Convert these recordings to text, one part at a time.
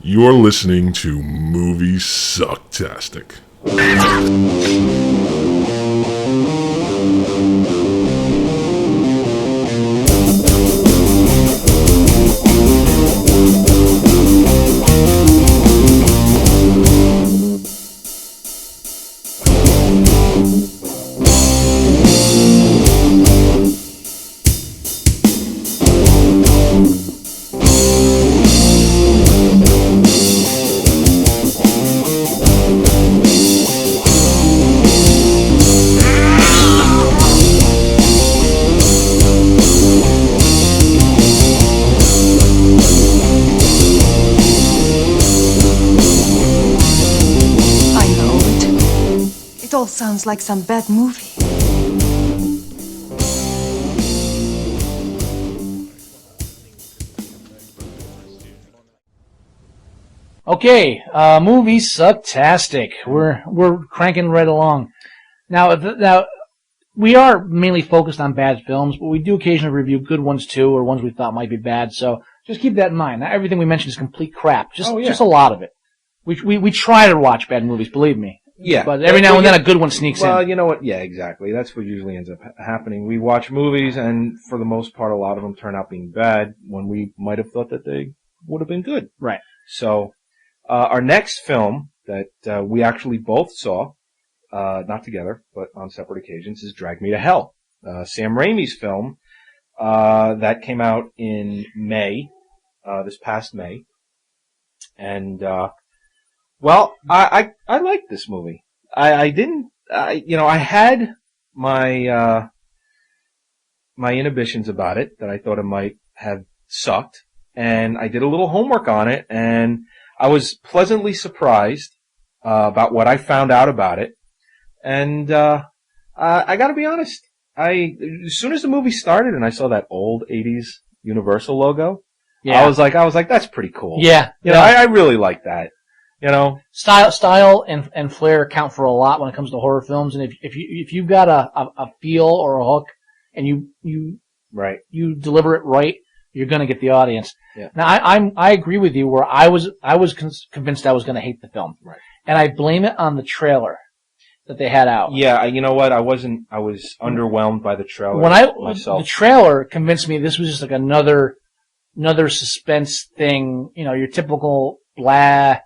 You're listening to Moviesucktastic. It all sounds like some bad movie. Okay, Moviesucktastic. We're cranking right along. Now we are mainly focused on bad films, but we do occasionally review good ones too, or ones we thought might be bad. So just keep that in mind. Not everything we mention is complete crap. Just a lot of it. We try to watch bad movies, believe me. Yeah. But every now and then a good one sneaks in. Well, you know what? Yeah, exactly. That's what usually ends up happening. We watch movies, and for the most part, a lot of them turn out being bad when we might have thought that they would have been good. Right. So, our next film that we actually both saw, not together, but on separate occasions, is Drag Me to Hell. Sam Raimi's film that came out in May, this past May. And well, I liked this movie. I had my my inhibitions about it, that I thought it might have sucked, and I did a little homework on it, and I was pleasantly surprised about what I found out about it. And I got to be honest, as soon as the movie started and I saw that old '80s Universal logo, yeah. I was like, that's pretty cool. Yeah, you know, I really like that. You know, style and flair count for a lot when it comes to horror films, and if you've got a feel or a hook, and you deliver it right, you're going to get the audience. Yeah. Now I agree with you. Where I was convinced I was going to hate the film, right, and I blame it on the trailer that they had out. Yeah, you know what? I was underwhelmed by the trailer myself. The trailer convinced me this was just like another suspense thing. You know, your typical blah.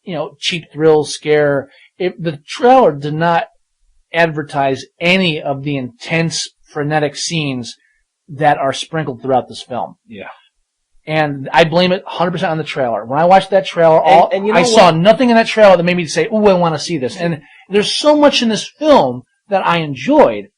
You know, cheap thrill scare. The trailer did not advertise any of the intense, frenetic scenes that are sprinkled throughout this film. Yeah. And I blame it 100% on the trailer. When I watched that trailer, and you know I saw nothing in that trailer that made me say, "Ooh, I want to see this." And there's so much in this film that I enjoyed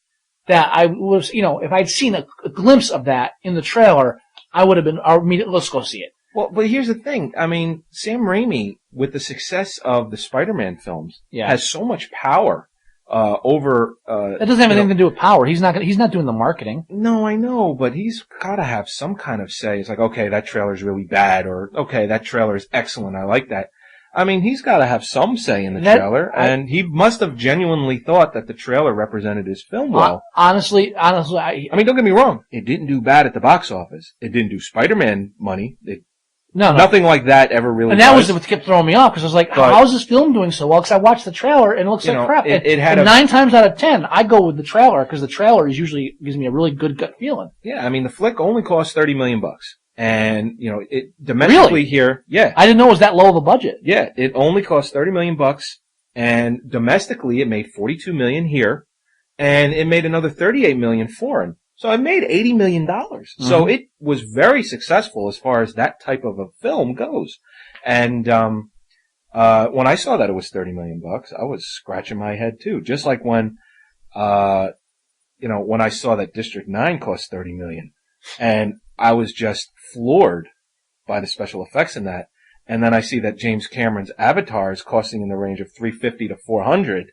that I was, you know, if I'd seen a glimpse of that in the trailer, I would have been, let's go see it. Well, but here's the thing. I mean, Sam Raimi, with the success of the Spider-Man films, has so much power over. That doesn't have anything to do with power. He's not doing the marketing. No, I know, but he's got to have some kind of say. It's like, okay, that trailer's really bad, or okay, that trailer is excellent. I like that. I mean, he's got to have some say in the trailer, and he must have genuinely thought that the trailer represented his film well. Honestly, I mean, don't get me wrong. It didn't do bad at the box office. It didn't do Spider-Man money. No. Nothing like that ever really. And that was what kept throwing me off, because I was like, how is this film doing so well? Because I watched the trailer and it looks like crap. It had 9 times out of 10, I go with the trailer, because the trailer usually gives me a really good gut feeling. Yeah, I mean, the flick only cost $30 million. And, you know, it domestically here, yeah. I didn't know it was that low of a budget. Yeah, it only cost $30 million, and domestically it made $42 million here, and it made another $38 million foreign. So it made $80 million. Mm-hmm. So it was very successful as far as that type of a film goes. And when I saw that it was $30 million, I was scratching my head too. Just like when when I saw that District 9 cost $30 million, and I was just floored by the special effects in that. And then I see that James Cameron's Avatar is costing in the range of $350 to $400,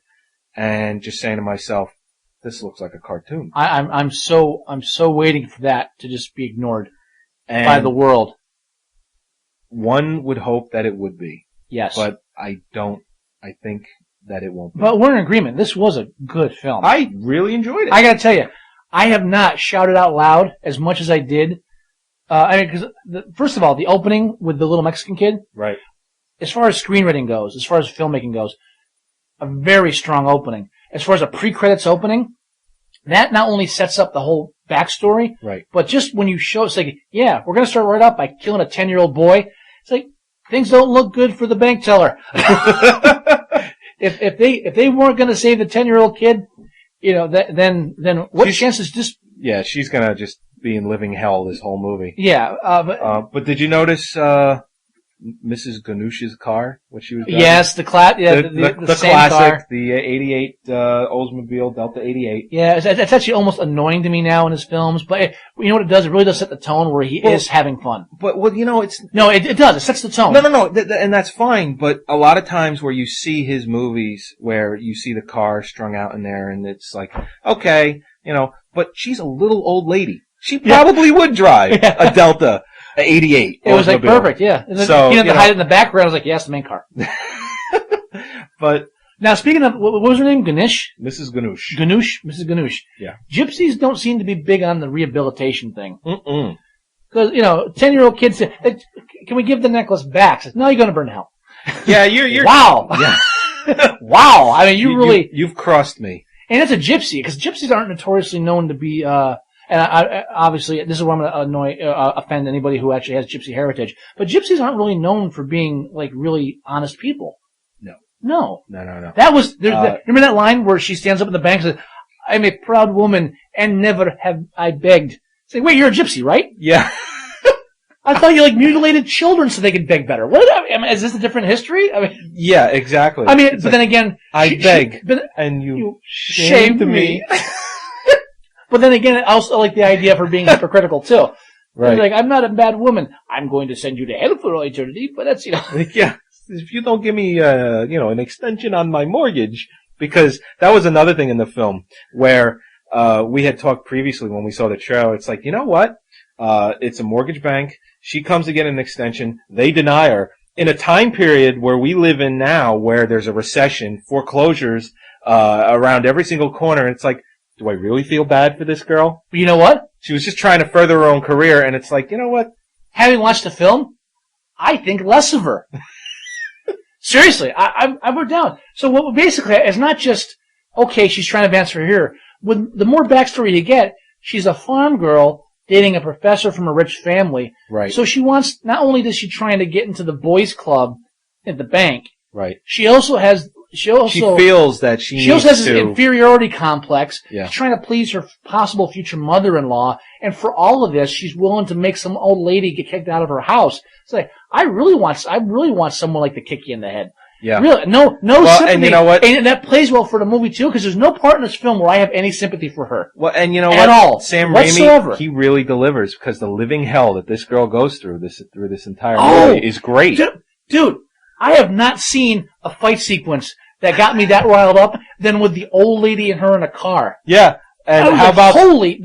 and just saying to myself, this looks like a cartoon. I'm so waiting for that to just be ignored by the world. One would hope that it would be. Yes. But I don't. I think that it won't be. But we're in agreement. This was a good film. I really enjoyed it. I gotta tell you, I have not shouted out loud as much as I did because first of all, the opening with the little Mexican kid, Right. as far as screenwriting goes, as far as filmmaking goes, a very strong opening. As far as a pre-credits opening, that not only sets up the whole backstory, Right. but just when you show, it's like, yeah, we're going to start right up by killing a 10-year-old boy. It's like, things don't look good for the bank teller. if they weren't going to save the 10-year-old kid, then what chances just... Yeah, she's going to just be in living hell this whole movie. Yeah. But did you notice Mrs. Ganush's car? What she was driving? Yes, the same classic, car. the 88 Oldsmobile Delta 88. Yeah, it's actually almost annoying to me now in his films, but you know what it does? It really does set the tone where he is having fun. But, it's... No, it does. It sets the tone. No, and that's fine, but a lot of times where you see his movies, where you see the car strung out in there, and it's like, okay, but she's a little old lady. She probably would drive a Delta 88. It was like perfect, yeah. So, you didn't have to hide it in the background. I was like, yeah, it's the main car. But now, speaking of, what was her name? Ganesh? Mrs. Ganush. Mrs. Ganush. Yeah. Gypsies don't seem to be big on the rehabilitation thing. Mm-mm. Because, 10-year-old kids say, can we give the necklace back? Says, no, you're going to burn in hell. Yeah, you're... Wow. Yeah. Wow. I mean, You've crossed me. And it's a gypsy, because gypsies aren't notoriously known to be, and I obviously, this is where I'm going to offend anybody who actually has gypsy heritage, but gypsies aren't really known for being, like, really honest people. No. That was, remember that line where she stands up at the bank and says, I'm a proud woman, and never have I begged. Say, wait, you're a gypsy, right? Yeah. I thought you, mutilated children so they could beg better. Is this a different history? I mean, yeah, exactly. I mean, but then again... I beg, and you shaved me. But then again, I also like the idea of her being hypocritical, too. Right. Like, I'm not a bad woman. I'm going to send you to hell for all eternity, but that's, Yeah. If you don't give me, an extension on my mortgage, because that was another thing in the film where, we had talked previously when we saw the trailer. It's like, you know what? It's a mortgage bank. She comes to get an extension. They deny her. In a time period where we live in now, where there's a recession, foreclosures, around every single corner, it's like, do I really feel bad for this girl? You know what? She was just trying to further her own career, and it's like, you know what? Having watched the film, I think less of her. Seriously, I wrote down. So what basically, it's not just, okay, she's trying to advance her career. The more backstory you get, she's a farm girl dating a professor from a rich family. Right. So she wants, not only does she trying to get into the boys' club at the bank, right. She feels that she also has an inferiority complex. Yeah. She's trying to please her possible future mother-in-law, and for all of this, she's willing to make some old lady get kicked out of her house. It's like, I really want someone like to kick you in the head. Yeah. Really, no sympathy. And you know what? And that plays well for the movie too, because there's no part in this film where I have any sympathy for her. Well, and you know what? At all. Sam whatsoever. Raimi, he really delivers, because the living hell that this girl goes through this entire movie is great. Dude, I have not seen a fight sequence that got me that riled up than with the old lady and her in a car. Yeah. And how about... Holy,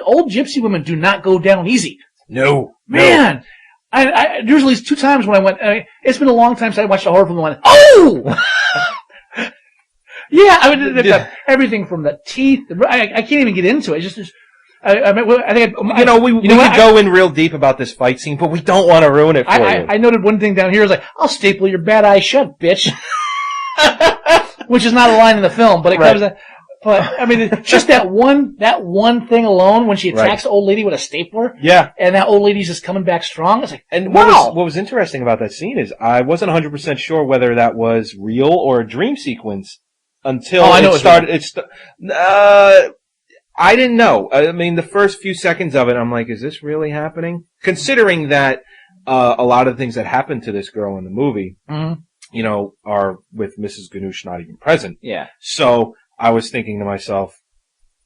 old gypsy women do not go down easy. No. Man. I usually 2 times when I went, it's been a long time since I watched a horror film and I went, oh! Yeah, I mean, everything from the teeth, I can't even get into it. It's just, I think, we could go in real deep about this fight scene, but we don't want to ruin it for you. I noted one thing down here is like, I'll staple your bad eye shut, bitch. Which is not a line in the film, but it comes. But I mean, just that one thing alone, when she attacks the old lady with a stapler, and that old lady's just coming back strong. It's like, and wow. What was interesting about that scene is I wasn't 100% sure whether that was real or a dream sequence until it started. I didn't know. I mean, the first few seconds of it, I'm like, is this really happening? Considering that a lot of the things that happened to this girl in the movie, are with Mrs. Ganush not even present. Yeah. So I was thinking to myself,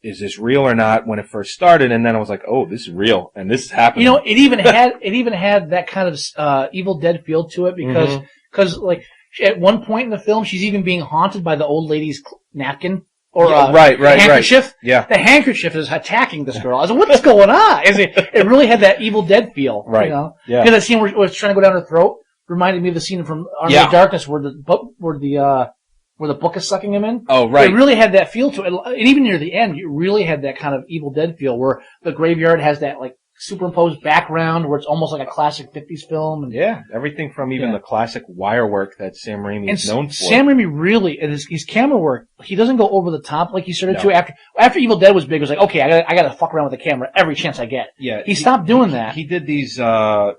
is this real or not when it first started? And then I was like, oh, this is real, and this is happening. It even had that kind of Evil Dead feel to it, because like at one point in the film, she's even being haunted by the old lady's napkin. Or handkerchief. Right. Yeah. The handkerchief is attacking this girl. I was like, what's going on? It really had that Evil Dead feel. Right. Yeah. Because that scene where it's trying to go down her throat reminded me of the scene from Army of Darkness where the book is sucking him in. Oh, right. It really had that feel to it. And even near the end, you really had that kind of Evil Dead feel where the graveyard has that like superimposed background where it's almost like a classic 50s film. And, Yeah, everything from even the classic wire work that Sam Raimi is known for. Sam Raimi really, his camera work, he doesn't go over the top like he started to after Evil Dead was big. It was like, okay, I gotta fuck around with the camera every chance I get. Yeah, he stopped doing that. He did these to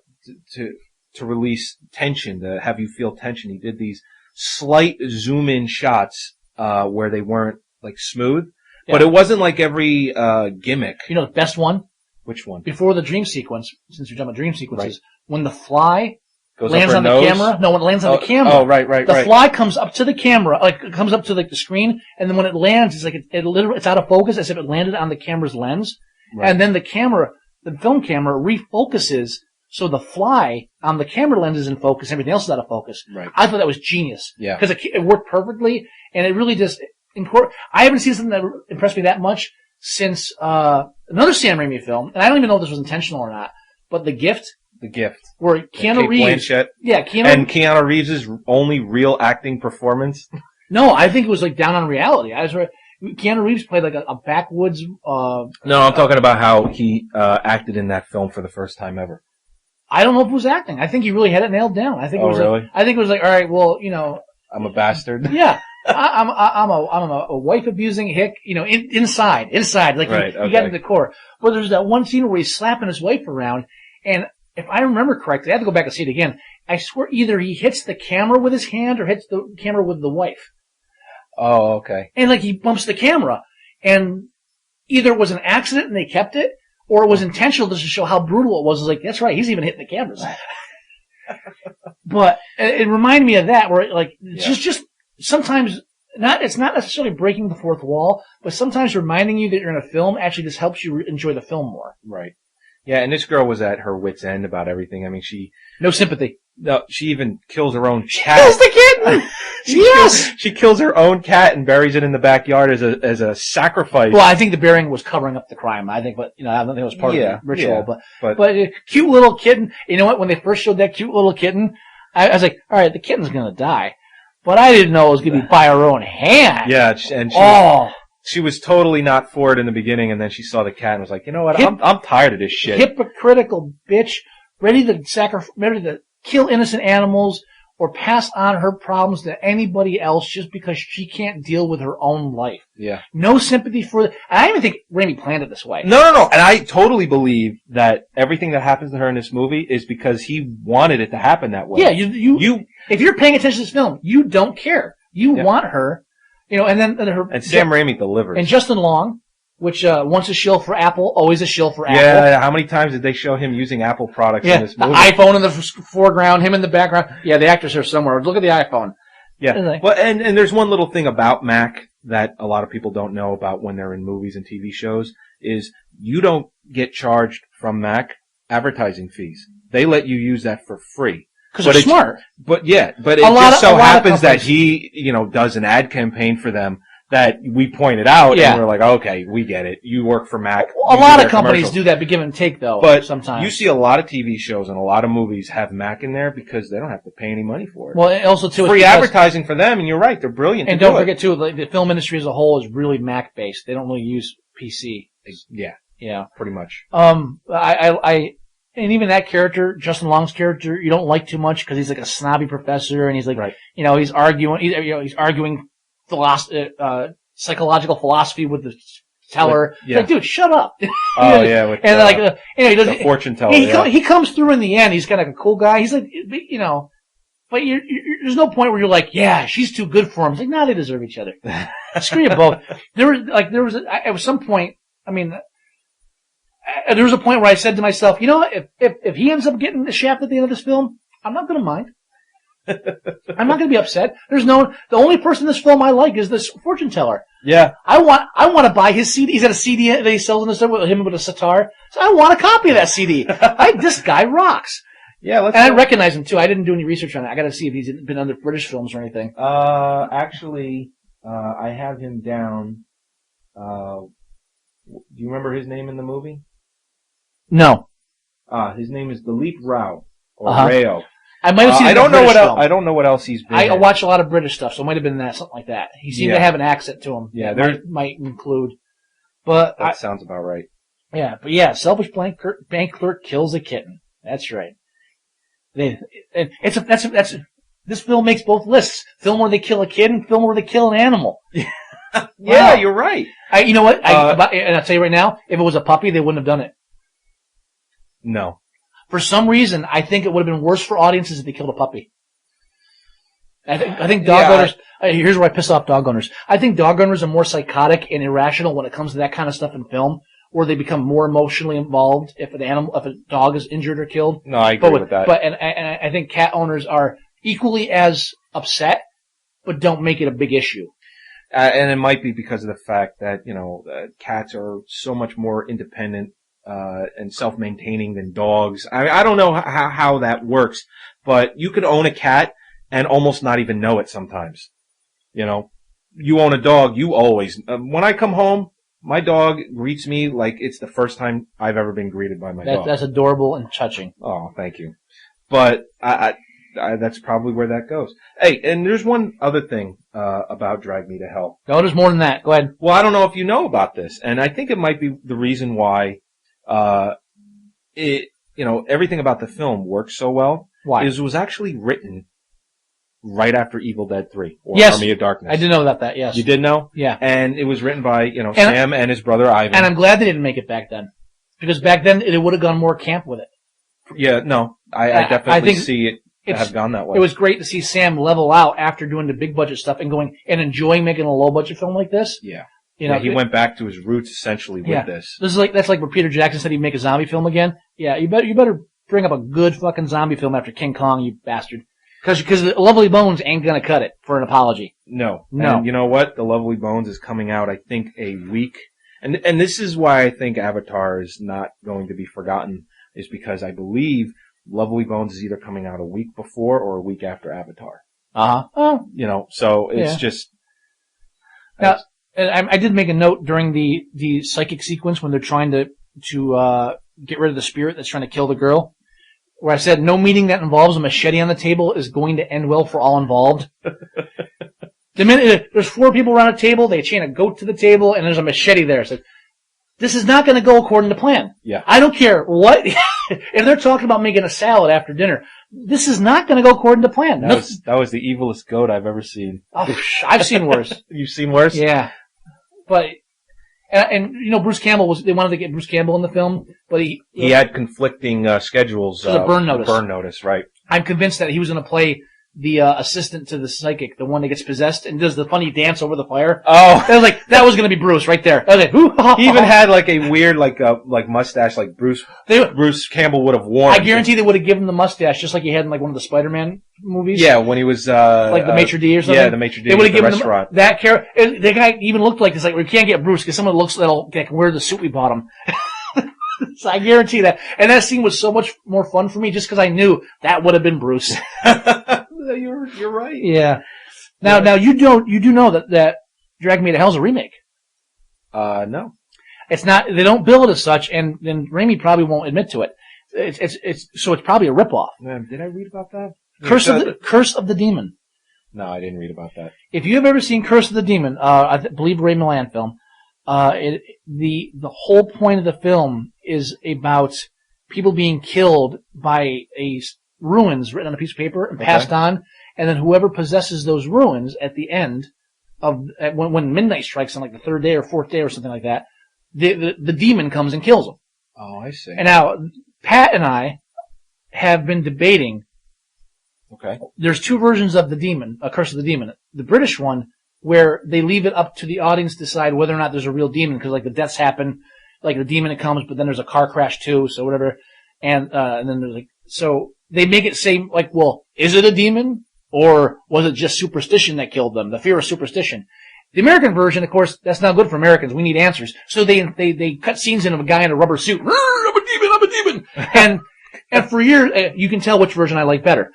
release tension, to have you feel tension. He did these slight zoom in shots where they weren't like smooth, but it wasn't like every gimmick. You know the best one? Which one? Before the dream sequence, since you're talking about dream sequences, when the fly lands on nose? the camera. No, when it lands on the camera. Oh, right. The fly comes up to the camera, like it comes up to like the screen, and then when it lands, it's like it literally it's out of focus as if it landed on the camera's lens, and then the film camera refocuses, so the fly on the camera lens is in focus, everything else is out of focus. Right. I thought that was genius. Yeah. Because it worked perfectly, and it really just I haven't seen something that impressed me that much since another Sam Raimi film, and I don't even know if this was intentional or not, but The Gift. The Gift. Where Keanu Reeves. Blanchett. Yeah, Keanu Reeves' only real acting performance. No, I think it was like down on reality. Keanu Reeves played like a backwoods. No, I'm talking about how he acted in that film for the first time ever. I don't know if it was acting. I think he really had it nailed down. I think it was really? I think it was like, all right, well, you know, I'm a bastard. Yeah, I'm a wife abusing hick. You know, inside, like you got to the core. Well, there's that one scene where he's slapping his wife around, and if I remember correctly, I have to go back and see it again. I swear, either he hits the camera with his hand or hits the camera with the wife. Oh, okay. And like he bumps the camera, and either it was an accident and they kept it, or it was intentional just to show how brutal it was. It's like, that's right, he's even hitting the cameras. But it reminded me of that, where like just sometimes it's not necessarily breaking the fourth wall, but sometimes reminding you that you're in a film actually just helps you enjoy the film more. Right. Yeah, and this girl was at her wit's end about everything. I mean, no sympathy. No, she even kills her own cat. Kills the kitten. She kills her own cat and buries it in the backyard as a sacrifice. Well, I think the burying was covering up the crime. I think, but I don't think it was part of the ritual. But cute little kitten. You know what? When they first showed that cute little kitten, I was like, all right, the kitten's gonna die, but I didn't know it was gonna be by her own hand. Yeah, and she was totally not for it in the beginning, and then she saw the cat and was like, you know what? I'm tired of this shit. Hypocritical bitch, ready to kill innocent animals or pass on her problems to anybody else just because she can't deal with her own life. Yeah. No sympathy for it. I even think Raimi planned it this way. No. And I totally believe that everything that happens to her in this movie is because he wanted it to happen that way. Yeah, you if you're paying attention to this film, you don't care. You want her. You know, and then and Sam Raimi delivers. And Justin Long, which once a shill for Apple, always a shill for Apple. Yeah, how many times did they show him using Apple products in this movie? The iPhone in the foreground, him in the background. Yeah, the actors are somewhere. Look at the iPhone. Yeah, well, and there's one little thing about Mac that a lot of people don't know about when they're in movies and TV shows is you don't get charged from Mac advertising fees. They let you use that for free. Because they're smart. But it just so happens that he, does an ad campaign for them that we pointed out, and we're like, okay, we get it. You work for Mac. A lot of companies do that, but give and take, though, but sometimes. You see a lot of TV shows and a lot of movies have Mac in there because they don't have to pay any money for it. Well, also, too, free advertising for them, and you're right, they're brilliant. And don't forget, too, the film industry as a whole is really Mac-based. They don't really use PC. Yeah, pretty much. And even that character, Justin Long's character, you don't like too much because he's like a snobby professor, and he's like, he's arguing psychological philosophy with the teller. It's like, dude, shut up. He doesn't. The fortune teller. He comes through in the end. He's kind of a cool guy. He's like, but there's no point where you're like, yeah, she's too good for him. It's like, no, they deserve each other. Screw you both. At some point, there was a point where I said to myself, if he ends up getting the shaft at the end of this film, I'm not going to mind. I'm not going to be upset. The only person in this film I like is this fortune teller. Yeah. I want to buy his CD. He's got a CD that he sells in the store with him with a sitar. So I want a copy of that CD. This guy rocks. Yeah, I recognize him too. I didn't do any research on it. I got to see if he's been under British films or anything. Actually, I have him down. Do you remember his name in the movie? No. His name is Dilip Rao or Rao. I might have seen. I don't know what else he's been. I watch a lot of British stuff, so it might have been something like that. He seemed to have an accent to him. Yeah, that might include. But that sounds about right. Yeah, but yeah, selfish bank clerk kills a kitten. That's right. This film makes both lists: film where they kill a kid and film where they kill an animal. Yeah, Wow. you're right. You know what? And I'll tell you right now, if it was a puppy, they wouldn't have done it. No. For some reason, I think it would have been worse for audiences if they killed a puppy. I think dog owners. Here's where I piss off dog owners. I think dog owners are more psychotic and irrational when it comes to that kind of stuff in film, where they become more emotionally involved if a dog is injured or killed. No, I agree with that. But I think cat owners are equally as upset, but don't make it a big issue. And it might be because of the fact that, cats are so much more independent and self-maintaining than dogs. I don't know how that works, but you could own a cat and almost not even know it sometimes. You own a dog, you always... when I come home, my dog greets me like it's the first time I've ever been greeted by my dog. That's adorable and touching. Oh, thank you. But that's probably where that goes. Hey, and there's one other thing about Drag Me to Hell. No, there's more than that. Go ahead. Well, I don't know if you know about this, and I think it might be the reason why everything about the film works so well. Why? Is it was actually written right after Evil Dead 3 or Yes, Army of Darkness. I did know about that. Yes, you did know. Yeah, and it was written by Sam and his brother Ivan. And I'm glad they didn't make it back then, because back then it would have gone more camp with it. Yeah, no, I definitely see it have gone that way. It was great to see Sam level out after doing the big budget stuff and going and enjoying making a low budget film like this. Yeah. He went back to his roots essentially with this. That's like where Peter Jackson said he'd make a zombie film again. Yeah, you better bring up a good fucking zombie film after King Kong, you bastard. Because the Lovely Bones ain't gonna cut it for an apology. No. And you know what? The Lovely Bones is coming out, I think, a week. And this is why I think Avatar is not going to be forgotten, is because I believe Lovely Bones is either coming out a week before or a week after Avatar. Oh. So it's just... Now, I did make a note during the psychic sequence when they're trying to get rid of the spirit that's trying to kill the girl, where I said no meeting that involves a machete on the table is going to end well for all involved. The minute there's 4 people around a table, they chain a goat to the table, and there's a machete there. So this is not going to go according to plan. Yeah. I don't care what. If they're talking about making a salad after dinner, this is not going to go according to plan. That was the evilest goat I've ever seen. Oh, I've seen worse. You've seen worse? Yeah. But, and Bruce Campbell they wanted to get Bruce Campbell in the film, but he had conflicting schedules. It was a burn notice. Burn notice, right. I'm convinced that he was going to play the assistant to the psychic, the one that gets possessed and does the funny dance over the fire. Oh. That was going to be Bruce right there. I was like, he even had like a weird like mustache like Bruce Campbell would have worn. I guarantee they would have given him the mustache just like he had in like one of the Spider-Man movies. Yeah, when he was like the maitre d' or something. Yeah, the maitre d'. They would have given restaurant. him that character. The guy even looked like this. Like we can't get Bruce because someone that can wear the suit we bought him. So I guarantee that. And that scene was so much more fun for me just because I knew that would have been Bruce. You're right. Yeah. Now you do know that Drag Me to Hell's a remake. No. It's not. They don't bill it as such, and then Raimi probably won't admit to it. It's probably a ripoff. Did I read about that? Curse of the Demon. No, I didn't read about that. If you have ever seen Curse of the Demon, I believe Ray Milland film, the whole point of the film is about people being killed by ruins written on a piece of paper and passed on, and then whoever possesses those ruins at the end of when midnight strikes on like the 3rd day or 4th day or something like that, the demon comes and kills them. Oh, I see. And now Pat and I have been debating. Okay. There's 2 versions of the demon, A Curse of the Demon. The British one, where they leave it up to the audience to decide whether or not there's a real demon, because like the deaths happen, like the demon comes, but then there's a car crash too, so whatever, and then there's so they make it say like, well, is it a demon or was it just superstition that killed them? The fear of superstition. The American version, of course, that's not good for Americans. We need answers, so they cut scenes in of a guy in a rubber suit. I'm a demon, and for years you can tell which version I like better.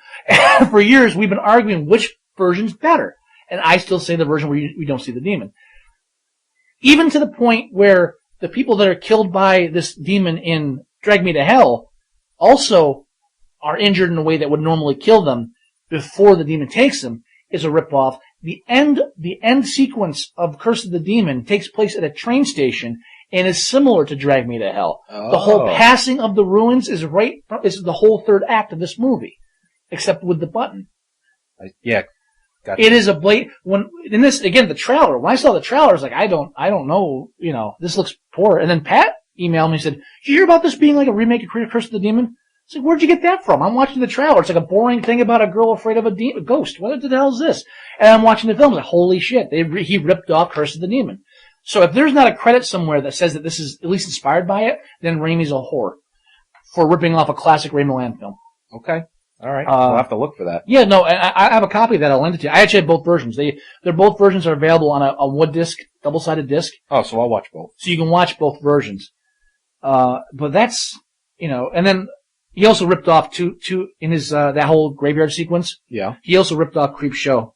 For years we've been arguing which version's better. And I still say the version where we don't see the demon. Even to the point where the people that are killed by this demon in Drag Me to Hell also are injured in a way that would normally kill them before the demon takes them is a ripoff. The end sequence of Curse of the Demon takes place at a train station, and is similar to Drag Me to Hell. Oh. The whole passing of the ruins is the whole third act of this movie, except with the button. Yeah. Gotcha. It is a in this, again, the trailer, when I saw the trailer, I was like, I don't know, this looks poor. And then Pat emailed me and said, did you hear about this being like a remake of Curse of the Demon? It's like, where'd you get that from? I'm watching the trailer. It's like a boring thing about a girl afraid of a ghost. What the hell is this? And I'm watching the film. I'm like, holy shit. He ripped off Curse of the Demon. So if there's not a credit somewhere that says that this is at least inspired by it, then Raimi's a whore for ripping off a classic Ray Milland film. Okay. All right. We'll have to look for that. Yeah, no, I have a copy of that. I'll lend it to you. I actually have both versions. They're both versions are available on a wood disc, double-sided disc. Oh, so I'll watch both. So you can watch both versions. But that's, and then he also ripped off two in his, that whole graveyard sequence. Yeah. He also ripped off Creep Show.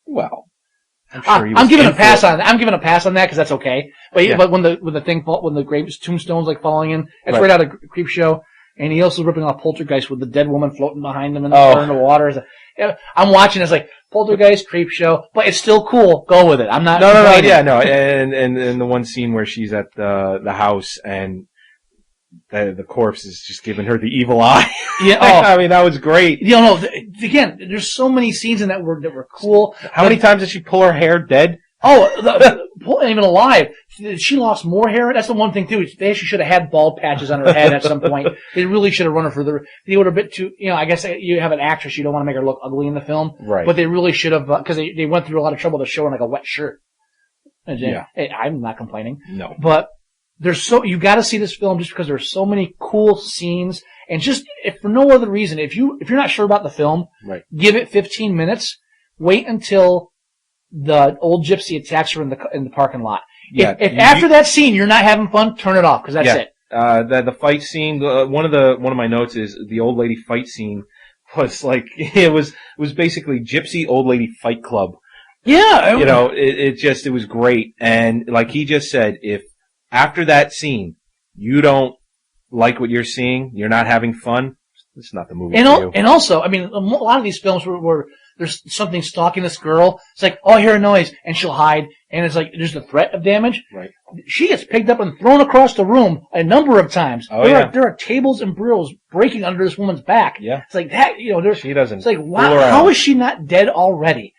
Well, I'm sure he was I'm giving a pass on that. I'm giving a pass on that because that's okay. But when the tombstone's like falling in, it's right out of Creep Show. And he also ripping off Poltergeist with the dead woman floating behind him in the water. I'm watching. It's like Poltergeist, Creep Show, but it's still cool. Go with it. I'm not. No. And the one scene where she's at the house and the corpse is just giving her the evil eye. Yeah. I mean, that was great. Again, there's so many scenes in that were cool. How many times did she pull her hair dead? Even alive. She lost more hair. That's the one thing too. They actually should have had bald patches on her head at some point. They really should have run her for they would have been too. I guess you have an actress, you don't want to make her look ugly in the film, right? But they really should have because they went through a lot of trouble to show her like a wet shirt. Yeah, I'm not complaining. No, but you got to see this film just because there's so many cool scenes and just if for no other reason, if you're not sure about the film, right? Give it 15 minutes. Wait until the old gypsy attacks her in the parking lot. Yeah, if after that scene you're not having fun, turn it off because that's it. The fight scene. One of my notes is the old lady fight scene was like it was basically Gypsy old lady fight club. Yeah, it was great. And like he just said, if after that scene you don't like what you're seeing, you're not having fun, it's not the movie for you. And also, I mean, a lot of these films where there's something stalking this girl. It's like, I hear a noise, and she'll hide, and it's like there's the threat of damage. Right. She gets picked up and thrown across the room a number of times. Oh, there are tables and bureaus breaking under this woman's back. Yeah. It's like that, She doesn't. It's like, wow, how is she not dead already?